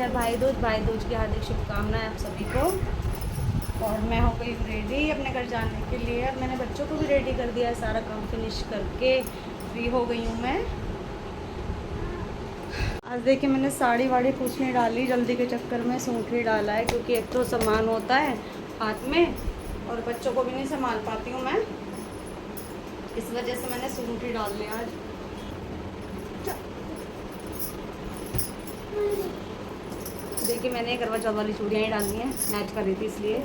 है भाई दूज की हार्दिक शुभकामनाएं आप सभी को। और मैं हो गई रेडी अपने घर जाने के लिए। अब मैंने बच्चों को भी रेडी कर दिया है, सारा काम फिनिश करके फ्री हो गई हूँ मैं। आज देखिए मैंने साड़ी वाड़ी कुछ नहीं डाली, जल्दी के चक्कर में सूट ही डाला है, क्योंकि एक तो सामान होता है हाथ में और बच्चों को भी नहीं संभाल पाती हूँ मैं, इस वजह से मैंने सूट ही डाल लिया आज। देखिए मैंने करवा चौथ वाली चूड़ियाँ ही डालनी है, मैच कर रही थी इसलिए।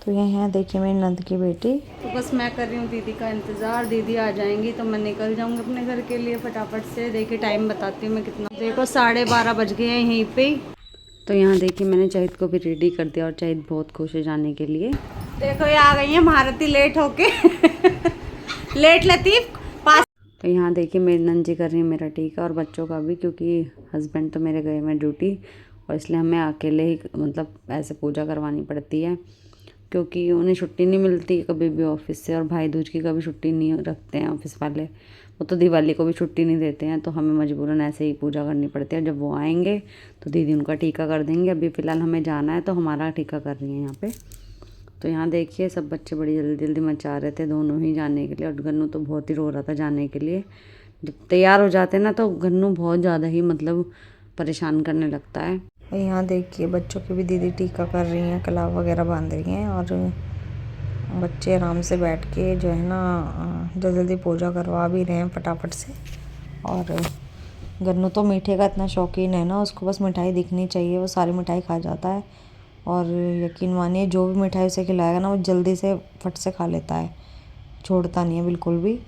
तो ये हैं देखिए मेरी नंद की बेटी। तो बस मैं कर रही हूँ दीदी का इंतज़ार, दीदी आ जाएंगी तो मैं निकल जाऊँगी अपने घर के लिए फटाफट से। देखिए टाइम बताती हूँ मैं कितना, देखो 12:30 बज गए हैं यहीं पे। तो यहाँ देखिए मैंने चहित को भी रेडी कर दिया और चहित बहुत खुश है जाने के लिए। देखो ये आ गई है भारती लेट होके लेट लतीफ़ पास। तो यहाँ देखिए मेरी नंद जी कर रही है मेरा टीका और बच्चों का भी, क्योंकि हस्बैंड तो मेरे गए हैं ड्यूटी और इसलिए हमें अकेले ही मतलब ऐसे पूजा करवानी पड़ती है, क्योंकि उन्हें छुट्टी नहीं मिलती कभी भी ऑफिस से, और भाई दूज की कभी छुट्टी नहीं रखते हैं ऑफिस वाले, वो तो दिवाली को भी छुट्टी नहीं देते हैं, तो हमें मजबूरन ऐसे ही पूजा करनी पड़ती है। जब वो आएंगे तो दीदी उनका टीका कर देंगे। अभी फ़िलहाल हमें जाना है तो हमारा टीका कर रही है यहाँ पे। तो यहाँ देखिए सब बच्चे बड़ी जल्दी जल्दी मचा रहे थे दोनों ही जाने के लिए, और गन्नू तो बहुत ही रो रहा था जाने के लिए। जब तैयार हो जाते ना तो गन्नू बहुत ज़्यादा ही मतलब परेशान करने लगता है। और यहाँ देखिए बच्चों की भी दीदी टीका कर रही हैं, कलाव वगैरह बांध रही हैं, और बच्चे आराम से बैठ के जो है ना जल्दी जल्दी पूजा करवा भी रहे हैं फटाफट से। और गन्नू तो मीठे का इतना शौकीन है ना, उसको बस मिठाई दिखनी चाहिए, वो सारी मिठाई खा जाता है। और यकीन मानिए जो भी मिठाई उसे खिलाएगा ना वो जल्दी से फट से खा लेता है, छोड़ता नहीं है बिल्कुल भी।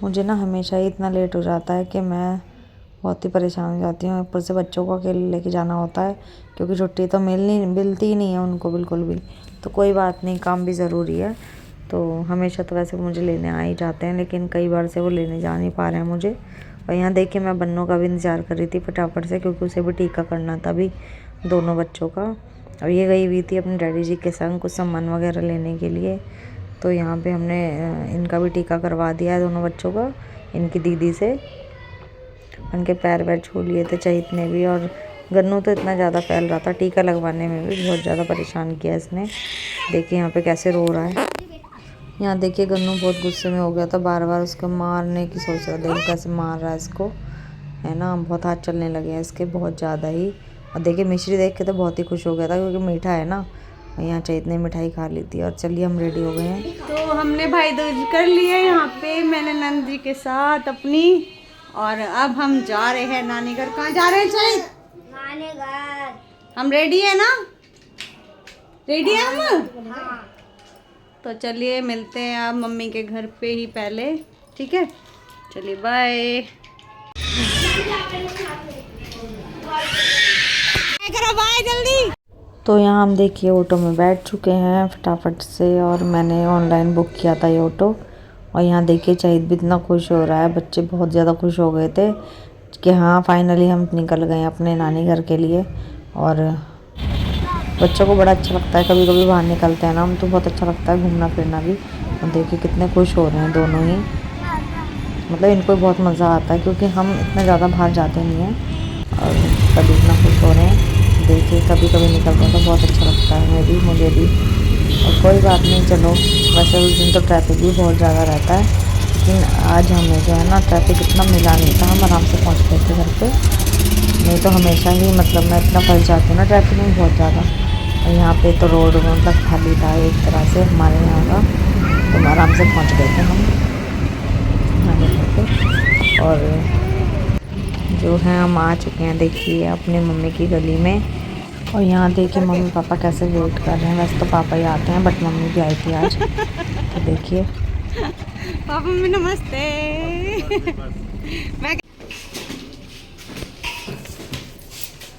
मुझे ना हमेशा ही इतना लेट हो जाता है कि मैं बहुत ही परेशान हो जाती हूँ। ऊपर से बच्चों को अकेले लेके जाना होता है, क्योंकि छुट्टी तो मिलती ही नहीं है उनको बिल्कुल भी। तो कोई बात नहीं, काम भी ज़रूरी है, तो हमेशा तो वैसे मुझे लेने आ ही जाते हैं, लेकिन कई बार से वो लेने जा नहीं पा रहे हैं मुझे। और यहाँ देखिए मैं बन्नों का भी इंतज़ार कर रही थी फटाफट से, क्योंकि उसे भी टीका करना था अभी दोनों बच्चों का। और ये गई हुई थी अपने डैडी जी के संग कुछ सामान वगैरह लेने के लिए। तो यहाँ पे हमने इनका भी टीका करवा दिया है दोनों बच्चों का इनकी दीदी से। उनके पैर वैर छू लिए थे चहित ने भी, और गन्नू तो इतना ज़्यादा फैल रहा था, टीका लगवाने में भी बहुत ज़्यादा परेशान किया इसने। देखिए यहाँ पे कैसे रो रहा है। यहाँ देखिए गन्नू बहुत गुस्से में हो गया था, बार बार उसको मारने की सोच रहा था, कैसे मार रहा है इसको, है ना। बहुत हाथ चलने लगे हैं इसके बहुत ज़्यादा ही। और देखिए मिश्री देख के तो बहुत ही खुश हो गया था, क्योंकि मीठा है ना। यहाँ चहित ने मिठाई खा ली थी। और चलिए हम रेडी हो गए हैं। तो हमने भाई दूज कर लिए यहाँ पे मैंने नंद जी के साथ अपनी, और अब हम जा रहे हैं नानी घर। कहाँ जा रहे हैं चहित? नानी घर। हम रेडी है ना? रेडी है हम? तो चलिए मिलते हैं आप मम्मी के घर पे ही पहले, ठीक है? चलिए बाय। करो बाय जल्दी। तो यहाँ हम देखिए ऑटो में बैठ चुके हैं फटाफट से, और मैंने ऑनलाइन बुक किया था ये ऑटो। और यहाँ देखिए चहित भी इतना खुश हो रहा है, बच्चे बहुत ज़्यादा खुश हो गए थे कि हाँ फाइनली हम निकल गए अपने नानी घर के लिए। और बच्चों को बड़ा अच्छा लगता है, कभी कभी बाहर निकलते हैं ना हम तो बहुत अच्छा लगता है घूमना फिरना भी। और देखिए कितने खुश हो रहे हैं दोनों ही, मतलब इनको बहुत मज़ा आता है, क्योंकि हम इतना ज़्यादा बाहर जाते नहीं हैं और सभी इतना खुश हो रहे हैं। देखिए कभी कभी निकलते हैं तो बहुत अच्छा लगता है मुझे भी। और कोई बात नहीं, चलो वैसे उस दिन तो ट्रैफिक भी बहुत ज़्यादा रहता है, लेकिन आज हमें जो है ना ट्रैफिक इतना मिला नहीं था, हम आराम से पहुँच गए थे घर पे। नहीं तो हमेशा ही मतलब मैं इतना फंस जाती हूँ ना ट्रैफिक में बहुत ज़्यादा। और यहाँ पे तो रोड मतलब खाली था एक तरह से हमारे यहाँ का, तो आराम से पहुँच गए थे हम नानी घर पे। और जो है हम आ चुके हैं देखिए अपनी मम्मी की गली में। और यहाँ देखिए मम्मी पापा कैसे वेट कर रहे हैं। वैसे तो पापा ही आते हैं, बट मम्मी भी आई थी आज। तो देखिए पापा मम्मी नमस्ते। मैं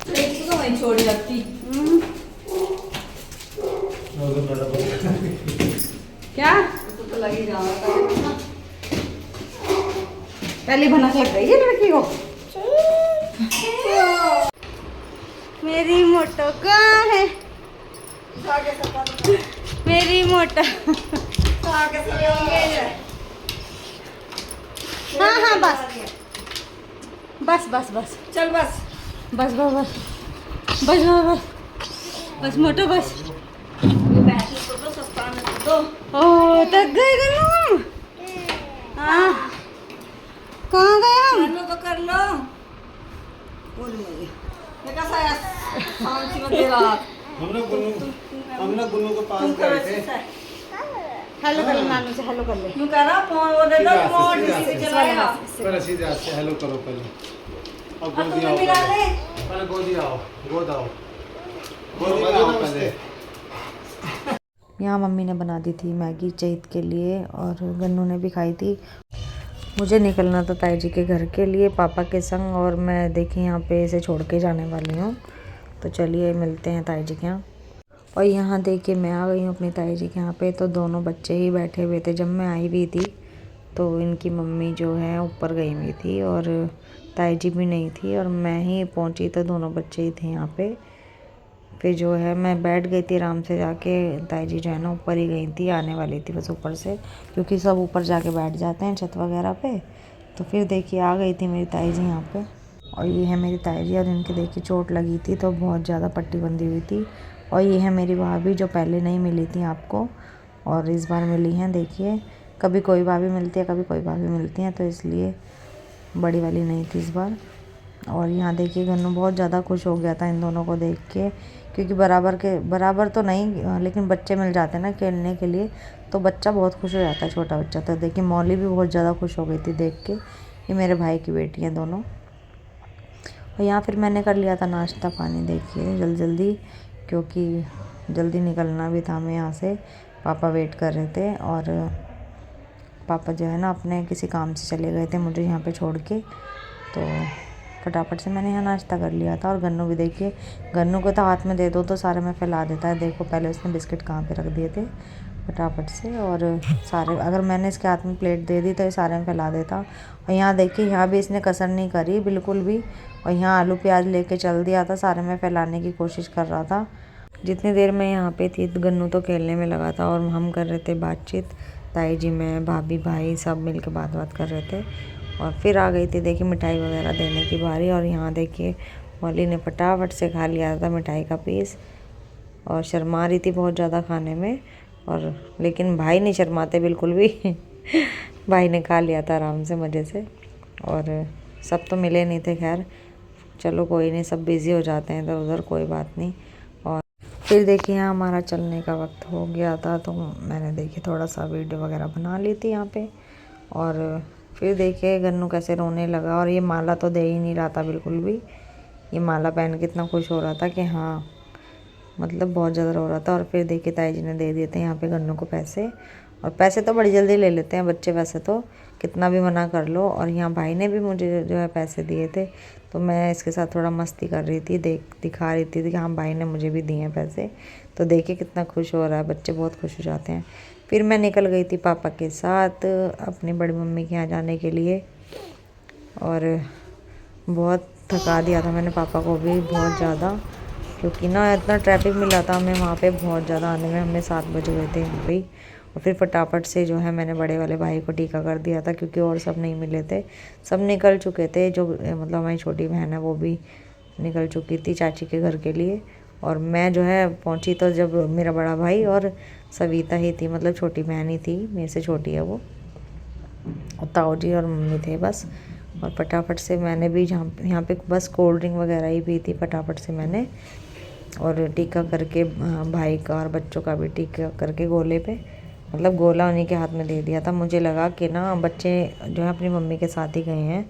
तो वहीं छोड़ जाती। क्या तो लगी जा पहली भनक लग रही है लड़की को। मेरी मोटो कहाँ है? मेरी मोटा हाँ हाँ बस बस बस बस चल बस बस बस बस बस बस बस मोटो बस। तो सस्ता तो ओ थक गए गन्नू। हाँ कहाँ गए हम? तो कर लो बोल मेरी ये कैसा है शांति में दे रहा हम लोग गुन्नू के पास गए थे। हेलो कर ले नानू से, हेलो कर ले। तू कह रहा फोन वो दे दो फोन किसी से चलाएगा पहले सीधे हाथ से हेलो करो पहले। अब अब गोदी तुमने आओ मिला पहले। ले पहले गोदी आओ, गोद आओ, गोदी में आओ पहले। यहाँ मम्मी ने बना दी थी मैगी चैत के लिए और गन्नू ने भी खाई थी। मुझे निकलना था ताई जी के घर के लिए पापा के संग और मैं देखी यहाँ पे इसे छोड़ के जाने वाली हूँ। तो चलिए मिलते हैं ताई जी के यहाँ। और यहाँ देखिए मैं आ गई हूँ अपनी ताई जी के यहाँ पे। तो दोनों बच्चे ही बैठे हुए थे। जब मैं आई हुई थी तो इनकी मम्मी जो है ऊपर गई हुई थी और ताई जी भी नहीं थी और मैं ही पहुँची तो दोनों बच्चे ही थे यहाँ पे। फिर जो है मैं बैठ गई थी आराम से जाके। ताई जी जो है ना ऊपर ही गई थी, आने वाली थी बस ऊपर से, क्योंकि सब ऊपर जाके बैठ जाते हैं छत वगैरह पे। तो फिर देखिए आ गई थी मेरी ताई जी यहाँ पे। और ये है मेरी ताई जी और इनके देखिए चोट लगी थी तो बहुत ज़्यादा पट्टी बंधी हुई थी। और ये है मेरी भाभी जो पहले नहीं मिली थी आपको और इस बार मिली हैं। देखिए कभी कोई भाभी मिलती है, कभी कोई भाभी मिलती हैं, तो इसलिए बड़ी वाली नहीं थी इस बार। और यहाँ देखिए गन्नू बहुत ज़्यादा खुश हो गया था इन दोनों को देख के, क्योंकि बराबर तो नहीं लेकिन बच्चे मिल जाते हैं ना खेलने के लिए तो बच्चा बहुत खुश हो जाता है, छोटा बच्चा। तो देखिए मौली भी बहुत ज़्यादा खुश हो गई थी देख के। ये मेरे भाई की बेटी हैं दोनों। और यहाँ फिर मैंने कर लिया था नाश्ता पानी देखिए जल्दी, क्योंकि जल्दी निकलना भी था हमें यहाँ से। पापा वेट कर रहे थे और पापा जो है ना अपने किसी काम से चले गए थे मुझे यहाँ पे छोड़ के। तो फटाफट से मैंने यहाँ नाश्ता कर लिया था। और गन्नू भी देखिए, गन्नू को तो हाथ में दे दो तो सारे में फैला देता है। देखो पहले उसने बिस्किट कहाँ पे रख दिए थे फटाफट से, और सारे अगर मैंने इसके हाथ में प्लेट दे दी तो ये सारे में फैला देता। और यहाँ देखिए यहाँ भी इसने कसर नहीं करी बिल्कुल भी। और यहाँ आलू प्याज लेके चल दिया था, सारे में फैलाने की कोशिश कर रहा था। जितनी देर मैं यहाँ पे थी गन्नू तो खेलने में लगा था और हम कर रहे थे बातचीत। ताई जी, मैं, भाभी, भाई सब मिल के बात कर रहे थे। और फिर आ गई थी देखिए मिठाई वगैरह देने की बारी। और यहाँ देखिए मौली ने फटाफट से खा लिया था मिठाई का पीस और शर्मा रही थी बहुत ज़्यादा खाने में। और लेकिन भाई नहीं शर्माते बिल्कुल भी भाई ने खा लिया था आराम से मज़े से। और सब तो मिले नहीं थे, खैर चलो कोई नहीं, सब बिज़ी हो जाते हैं इधर उधर, कोई बात नहीं। और फिर देखिए यहाँ हमारा चलने का वक्त हो गया था तो मैंने देखिए थोड़ा सा वीडियो वगैरह बना ली थी यहाँ पे। और फिर देखिए गन्नू कैसे रोने लगा और ये माला तो दे ही नहीं रहा था बिल्कुल भी। ये माला पहन के इतना खुश हो रहा था कि हाँ मतलब बहुत ज़्यादा रो रहा था। और फिर देखिए ताई जी ने दे दिए थे यहाँ पे गन्नू को पैसे। और पैसे तो बड़ी जल्दी ले लेते हैं बच्चे वैसे तो, कितना भी मना कर लो। और यहाँ भाई ने भी मुझे जो है पैसे दिए थे तो मैं इसके साथ थोड़ा मस्ती कर रही थी, दिखा रही थी कि हाँ भाई ने मुझे भी दिए हैं पैसे। तो देखिए कितना खुश हो रहा है, बच्चे बहुत खुश हो जाते हैं। फिर मैं निकल गई थी पापा के साथ अपनी बड़ी मम्मी के यहाँ जाने के लिए। और बहुत थका दिया था मैंने पापा को भी बहुत ज़्यादा, क्योंकि ना इतना ट्रैफिक मिला था हमें वहाँ पे बहुत ज़्यादा आने में। हमें 7 बज गए थे यहाँ पे। और फिर फटाफट से जो है मैंने बड़े वाले भाई को टीका कर दिया था, क्योंकि और सब नहीं मिले थे, सब निकल चुके थे। जो मतलब हमारी छोटी बहन है वो भी निकल चुकी थी चाची के घर के लिए। और मैं जो है पहुंची तो जब मेरा बड़ा भाई और सविता ही थी, मतलब छोटी बहन ही थी, मेरे से छोटी है वो। और ताऊ जी और मम्मी थे बस। और फटाफट से मैंने भी यहाँ पे बस कोल्ड ड्रिंक वगैरह ही पी थी फटाफट से मैंने। और टीका करके भाई का और बच्चों का भी टीका करके गोले पे, मतलब गोला उन्हीं के हाथ में दे दिया था। मुझे लगा कि ना बच्चे जो है अपनी मम्मी के साथ ही गए हैं,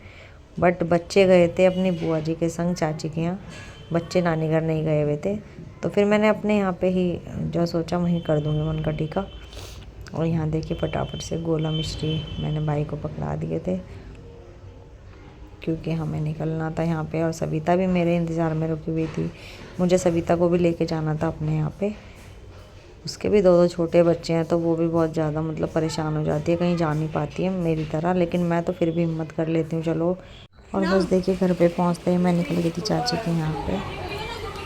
बट बच्चे गए थे अपनी बुआ जी के संग चाची के यहाँ, बच्चे नानी घर नहीं गए हुए थे। तो फिर मैंने अपने यहाँ पे ही जो सोचा वहीं कर दूँगी मैं उनका टीका। और यहाँ देखिए फटाफट से गोला मिश्री मैंने भाई को पकड़ा दिए थे, क्योंकि हमें निकलना था यहाँ पे। और सविता भी मेरे इंतज़ार में रुकी हुई थी, मुझे सविता को भी लेके जाना था अपने यहाँ पे। उसके भी 2 छोटे बच्चे हैं तो वो भी बहुत ज़्यादा मतलब परेशान हो जाती है, कहीं जा नहीं पाती है मेरी तरह। लेकिन मैं तो फिर भी हिम्मत कर लेती हूँ चलो। और बस देखिए घर पे पहुँचते ही मैं निकल गई थी चाची के यहाँ पे।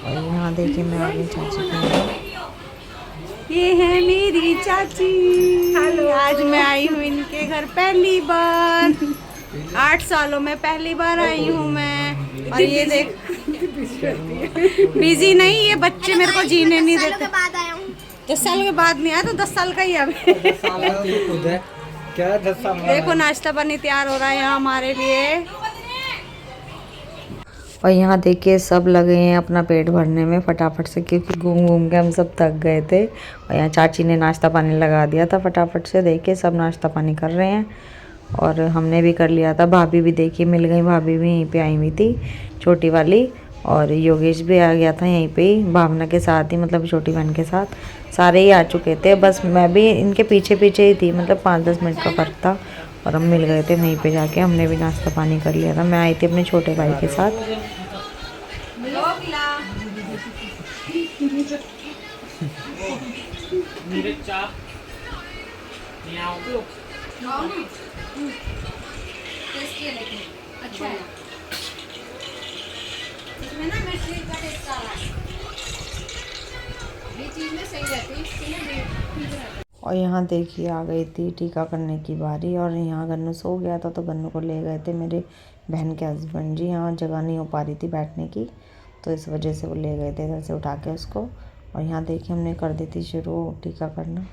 और यहाँ देखिए मैं आ गई चाची के यहाँ। ये है मेरी चाची। हेलो, आज मैं आई हूँ इनके घर पहली बार। 8 सालों में पहली बार आई हूँ मैं। और ये देख बिजी नहीं, ये बच्चे मेरे को जीने नहीं देते। बाद आया हूँ। 10 साल के बाद नहीं आया तो 10 साल का ही अभी। क्या 10 साल देखो नाश्ता पानी तैयार हो रहा है यहाँ हमारे लिए। और यहाँ देखिए सब लगे हैं अपना पेट भरने में फटाफट से, क्योंकि घूम घूम के हम सब थक गए थे। और यहाँ चाची ने नाश्ता पानी लगा दिया था फटाफट से। देखिए सब नाश्ता पानी कर रहे हैं और हमने भी कर लिया था। भाभी भी देखिए मिल गई, भाभी भी यहीं पे आई हुई थी छोटी वाली। और योगेश भी आ गया था यहीं पे ही, भावना के साथ ही, मतलब छोटी बहन के साथ। सारे ही आ चुके थे, बस मैं भी इनके पीछे पीछे ही थी, मतलब 5-10 मिनट का फर्क था। और हम मिल गए थे वहीं पे जाके, हमने भी नाश्ता पानी कर लिया था। मैं आई थी अपने छोटे भाई के साथ। अच्छा है, इसमें ना मिर्ची का टेस्ट आ रहा है, ये चीज़ में सही रहती है, इसके लिए। और यहाँ देखिए आ गई थी टीका करने की बारी। और यहाँ गन्नू सो गया था तो गन्नू को ले गए थे मेरे बहन के हस्बैंड जी। यहाँ जगह नहीं हो पा रही थी बैठने की, तो इस वजह से वो ले गए थे इधर से उठा के उसको। और यहाँ देखिए हमने कर दी थी शुरू टीका करना।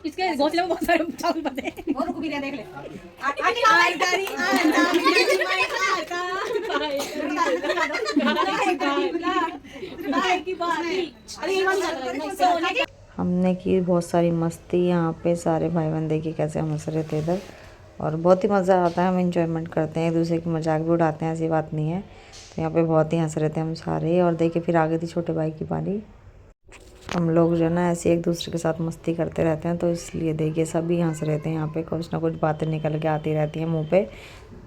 इसके घोंसले में बहुत सारे चावल बने हैं। और रुक भी देख ले। हमने की बहुत सारी मस्ती यहाँ पे, सारे भाई बहन देखिए कैसे हम हंस रहे थे इधर। और बहुत ही मज़ा आता है, हम इंजॉयमेंट करते हैं, एक दूसरे की मजाक भी उड़ाते हैं, ऐसी बात नहीं है। तो यहाँ पे बहुत ही हंस रहे थे हम सारे। और देखिए फिर आगे थी छोटे भाई की बारी। हम लोग जो है ना ऐसे एक दूसरे के साथ मस्ती करते रहते हैं, तो इसलिए देखिए सभी हंस रहे थे। यहाँ पे कुछ ना कुछ बातें निकल के आती रहती हैं मुंह पे,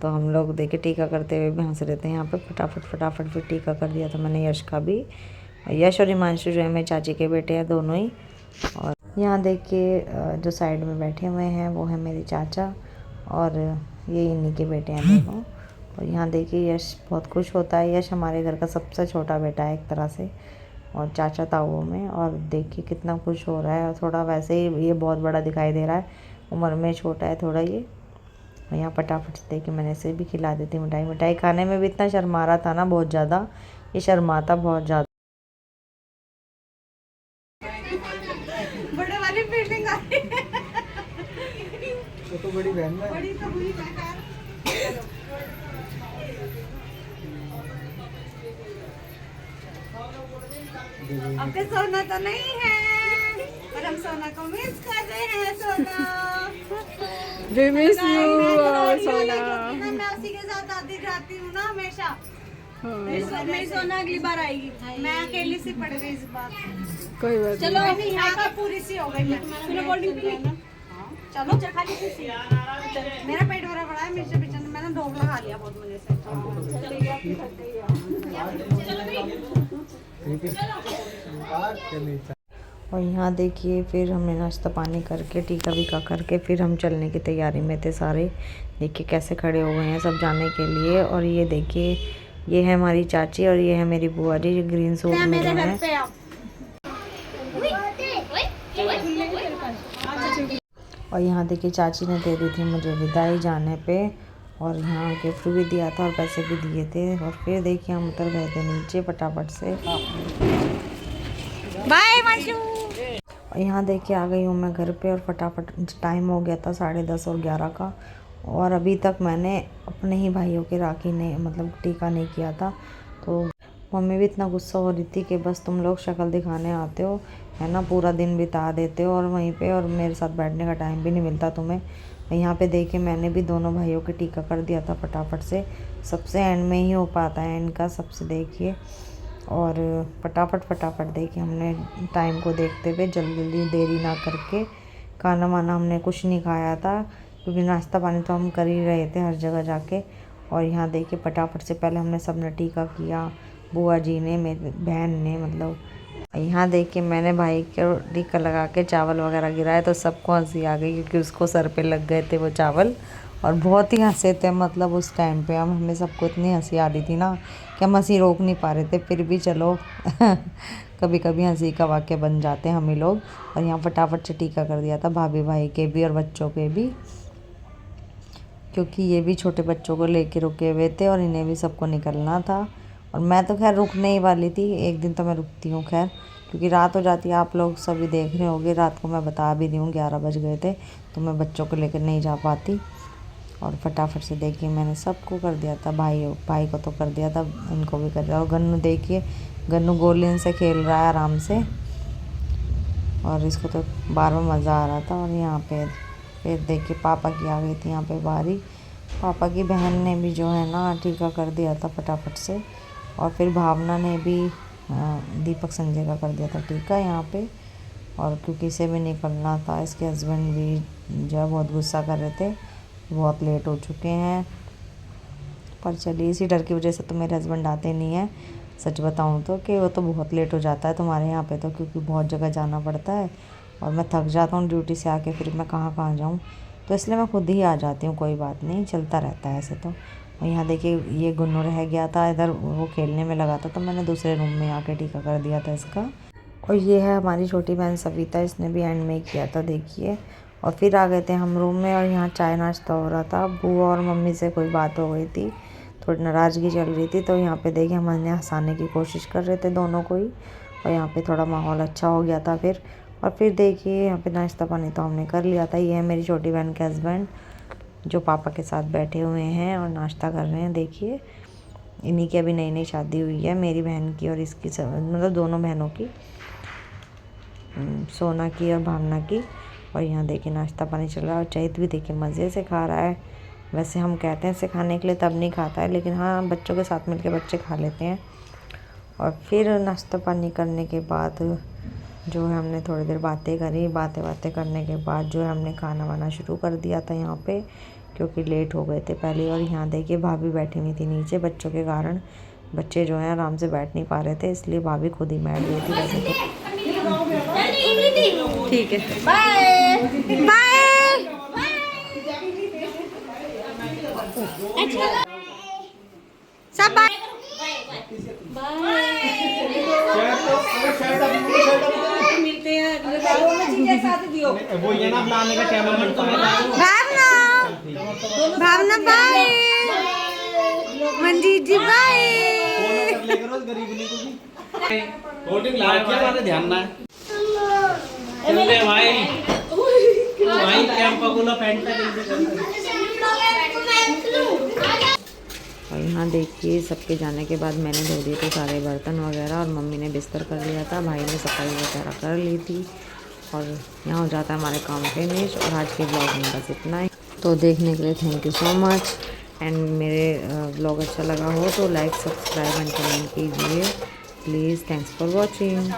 तो हम लोग देखिए टीका करते हुए भी हंस रहे थे। यहाँ पे फटाफट फिर टीका कर दिया था मैंने यश का भी। यश और हिमांशु जो है मेरे चाची के बेटे हैं दोनों ही। और यहाँ देखिए जो साइड में बैठे हुए हैं वो है मेरे चाचा, और ये इन्हीं के बेटे हैं दोनों। और यहाँ देखिए यश बहुत खुश होता है। यश हमारे घर का सबसे छोटा बेटा है एक तरह से, और चाचा ताऊ में। और देखिए कितना खुश हो रहा है। और थोड़ा वैसे ही ये बहुत बड़ा दिखाई दे रहा है, उम्र में छोटा है थोड़ा ये। और यहाँ फटाफट से देखिए मैंने इसे भी खिला दी थी मिठाई। मिठाई खाने में भी इतना शर्मा रहा था ना, बहुत ज़्यादा ये शर्माता बहुत ज़्यादा। बड़े वाली फीलिंग आ रही है। तो बड़ी बहन है। बड़ी तो हुई बेकार। अब तो सोना तो नहीं है, पर हम सोना को मिस कर रहे हैं। सोना We miss you, सोना। मैं उसी के साथ आती जाती हूँ ना हमेशा। मेरी सोना अगली बार आएगी, मैं अकेली सी पड़ गई इस बार। कोई बात चलो अभी यहाँ का पूरी सी हो गई मैं। चलो कोल्ड ड्रिंक पी लेना। चलो खाली सी। मेरा पेट भरा पड़ा है, मिर्च बिचन मैंने ढोकला खा लिया बहुत मजे से। और यहाँ देखिए फिर हमने नाश्ता पानी करके टीका वीका करके फिर हम चलने की तैयारी में थे सारे। देखिए कैसे खड़े हो गए हैं सब जाने के लिए। और ये देखिए ये है हमारी चाची और ये है मेरी बुआ जी, जो ग्रीन सूट में जो है। और यहाँ देखिए चाची ने दे दी थी मुझे विदाई जाने पे, और यहाँ गिफ्ट भी दिया था और पैसे भी दिए थे। और फिर देखिए हम उतर गए थे नीचे फटाफट से। बाय मंजू। और यहाँ देखिए आ गई हूँ मैं घर पे, और फटाफट टाइम हो गया था 10:30 और 11 का। और अभी तक मैंने अपने ही भाइयों के राखी ने मतलब टीका नहीं किया था। तो मम्मी भी इतना गुस्सा हो रही थी कि बस तुम लोग शक्ल दिखाने आते हो है ना, पूरा दिन बिता देते हो और वहीं पे, और मेरे साथ बैठने का टाइम भी नहीं मिलता तुम्हें। यहाँ पे देखिए मैंने भी दोनों भाइयों के टीका कर दिया था फटाफट से। सबसे एंड में ही हो पाता है इनका सबसे, देखिए। और फटाफट देखिए हमने टाइम को देखते हुए जल्दी देरी ना करके, खाना वाना हमने कुछ नहीं खाया था क्योंकि नाश्ता पानी तो हम कर ही रहे थे हर जगह जाके। और यहाँ देखिए फटाफट से पहले हमने सबने टीका किया, बुआ जी ने, मेरी बहन ने मतलब। यहाँ देखिए मैंने भाई के टीका लगा के चावल वगैरह गिराए तो सबको हंसी आ गई क्योंकि उसको सर पे लग गए थे वो चावल। और बहुत ही हंसे थे मतलब उस टाइम पे हमें सबको इतनी हंसी आ रही थी ना कि हम हंसी रोक नहीं पा रहे थे। फिर भी चलो कभी कभी हंसी का वाक्य बन जाते हैं हम ही लोग। और यहाँ फटाफट से टीका कर दिया था भाभी भाई के भी और बच्चों के भी। क्योंकि ये भी छोटे बच्चों को लेके रुके हुए थे और इन्हें भी सबको निकलना था। और मैं तो खैर रुकने ही वाली थी, एक दिन तो मैं रुकती हूँ खैर, क्योंकि रात हो जाती है। आप लोग सभी देख रहे होंगे, रात को मैं बता भी रही हूँ 11 बज गए थे, तो मैं बच्चों को लेकर नहीं जा पाती। और फटाफट से देखिए मैंने सबको कर दिया था, भाई को तो कर दिया था, इनको भी कर दिया। और गन्नू देखिए, गन्नू गोलियन से खेल रहा है आराम से, और इसको तो बार बार मज़ा आ रहा था। और यहाँ पे फिर देखिए पापा की आ गई थी यहाँ पे बारी। पापा की बहन ने भी जो है ना टीका कर दिया था फटाफट से। और फिर भावना ने भी दीपक संजय का कर दिया था टीका यहाँ पे। और क्योंकि इसे भी निकलना था, इसके हस्बैंड भी जो है बहुत गुस्सा कर रहे थे, बहुत लेट हो चुके हैं। पर चलिए इसी डर की वजह से तो मेरे हस्बैंड आते नहीं हैं, सच बताऊं तो, कि वो तो बहुत लेट हो जाता है तुम्हारे यहाँ पे तो, क्योंकि बहुत जगह जाना पड़ता है और मैं थक जाता हूँ ड्यूटी से आके, फिर मैं कहाँ जाऊँ, तो इसलिए मैं खुद ही आ जाती हूँ। कोई बात नहीं, चलता रहता है ऐसे तो। और यहाँ देखिए ये गुन्नू रह गया था इधर, वो खेलने में लगा था, तो मैंने दूसरे रूम में आके टीका कर दिया था इसका। और ये है हमारी छोटी बहन सविता, इसने भी एंड में किया था देखिए। और फिर आ गए थे हम रूम में, और यहाँ चाय नाश्ता हो रहा था। बुआ और मम्मी से कोई बात हो गई थी, थोड़ी नाराज़गी चल रही थी, तो यहाँ पे देखिए हम इन्हें हंसाने की कोशिश कर रहे थे दोनों को ही। और यहाँ पे थोड़ा माहौल अच्छा हो गया था फिर। और फिर देखिए यहाँ पे नाश्ता पानी तो हमने कर लिया था। ये है मेरी छोटी बहन के हस्बैंड, जो पापा के साथ बैठे हुए हैं और नाश्ता कर रहे हैं। देखिए इन्हीं की अभी नई शादी हुई है, मेरी बहन की और इसकी, मतलब दोनों बहनों की, सोना की और भावना की। और यहाँ देखिए नाश्ता पानी चल रहा है। और चैत भी देखिए मज़े से खा रहा है। वैसे हम कहते हैं इसे खाने के लिए, तब नहीं खाता है, लेकिन हाँ बच्चों के साथ मिलके बच्चे खा लेते हैं। और फिर नाश्ता पानी करने के बाद जो है हमने थोड़ी देर बातें करी। बातें करने के बाद जो है हमने खाना वाना शुरू कर दिया था यहाँ पे, क्योंकि लेट हो गए थे पहले। और यहाँ देखिए भाभी बैठी हुई थी नीचे बच्चों के कारण, बच्चे जो हैं आराम से बैठ नहीं पा रहे थे, इसलिए भाभी खुद ही बैठ गई थी वैसे तो। ठीक है, बाय बाय। सब बाय। मिलते हैं अगले बार। वो ये ना बनाने का टाइम मिलता है। भावना बाय, मंजीत जी बाय। होल्डिंग ला के हमारे ध्यान ना चले भाई भाई कैंप को पैंट और यहाँ देखिए सबके जाने के बाद मैंने धो दिए थे सारे बर्तन वगैरह, और मम्मी ने बिस्तर कर लिया था, भाई ने सफाई वगैरह कर ली थी। और यहाँ हो जाता है हमारे काम फिनिश। और आज के ब्लॉग में बस इतना ही। तो देखने के लिए thank you so much. And मेरे ब्लॉग अच्छा लगा हो तो लाइक, सब्सक्राइब एंड कमेंट कीजिए प्लीज़। Thanks for watching.